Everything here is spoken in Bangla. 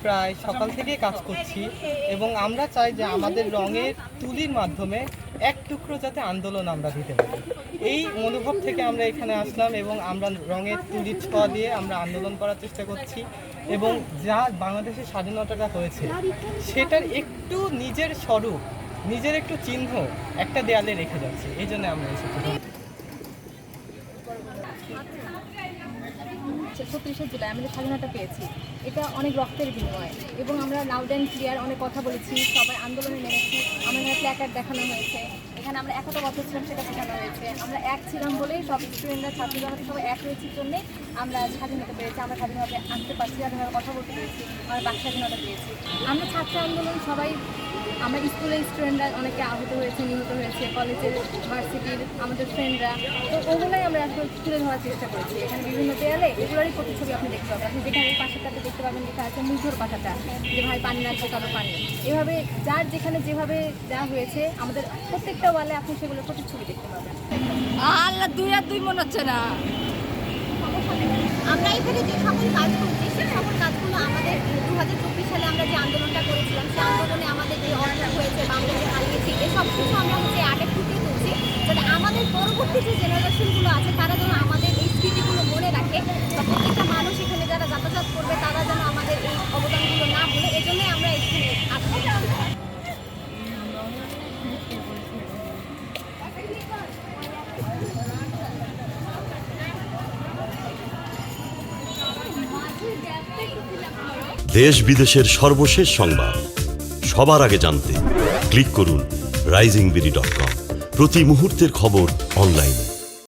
প্রায় সকাল থেকেই কাজ করছি এবং আমরা চাই যে আমাদের রঙের তুলির মাধ্যমে এক টুকরো যাতে আন্দোলন আমরা দিতে পারি। এই মনোভাব থেকে আমরা এখানে আসলাম এবং আমরা রঙের তুলির ছোঁয়া দিয়ে আমরা আন্দোলন করার চেষ্টা করছি এবং যা বাংলাদেশের স্বাধীনতাটা হয়েছে সেটার একটু নিজের স্বরূপ, নিজের একটু চিহ্ন একটা দেয়ালে রেখে যাচ্ছি। এই জন্য আমরা এসেছি। ৩৬শে জুলাই আমাদের স্বাধীনতা পেয়েছি, এটা অনেক রক্তের বিনিময় এবং আমরা লাউড অ্যান্ড ক্লিয়ার অনেক কথা বলেছি, সবাই আন্দোলনে নেমেছি, আমাদের প্ল্যাকার্ড দেখানো হয়েছে, এখানে আমরা একতা বছর ছিলাম সেটা শেখানো হয়েছে। আমরা এক ছিলাম বলেই সব স্টুডেন্টরা ছাত্ররা সবাই এক হয়েছি জন্যে আমরা স্বাধীনতা পেয়েছি, আমরা স্বাধীনভাবে আসতে পারছি, স্বাধীনভাবে কথা বলতে পেরেছি, আমরা বাক স্বাধীনতা পেয়েছি। আমরা ছাত্র আন্দোলন সবাই, আমরা স্কুলের স্টুডেন্টরা অনেকে আহত হয়েছে, নিহত হয়েছে, কলেজের ভার্সিটির আমাদের ফ্রেন্ডরা, তো ওগুলোই আমরা আসলে তুলে ধরার চেষ্টা করেছি। এখানে বিভিন্ন দেয়ালে এগুলোরই প্রতিচ্ছবি আপনি দেখতে পাবেন। আপনি যেখানে পাশেটাতে দেখতে পাবেন লেখা আছে মুঠোর পাতাটা, যে ভাই পানি না কালো পানি, এভাবে যার যেখানে যেভাবে যা হয়েছে আমাদের প্রত্যেকটা ওয়ালে আপনি সেগুলোর প্রতিচ্ছবি দেখতে পাবেন। আল্লাহ দুই আর দুই মনে হচ্ছে না। আমরা এখানে যে সকল কাজ করছি সেই সকল কাজগুলো আমাদের 2024 সালে আমরা যে আন্দোলনটা করেছিলাম সেই আন্দোলনে আমাদের যে অর্ডার হয়েছে বা আমরা যে হারিয়েছি এসব কিছু আমরা আগে ফুটিয়ে তুলছি, যাতে আমাদের পরবর্তী যে জেনারেশনগুলো আছে তারা যেন আমাদের এই স্মৃতিগুলো মনে রাখে বা প্রত্যেকটা মানুষ এখানে যারা যাতায়াত করবে তারা যেন আমাদের এই অবদানগুলো না ভুলে, এজন্যই আমরা এখানে আসছি। দেশ বিদেশের সর্বশেষ সংবাদ সবার আগে জানতে ক্লিক করুন risingbeauty.com। প্রতি মুহূর্তের খবর অনলাইনে।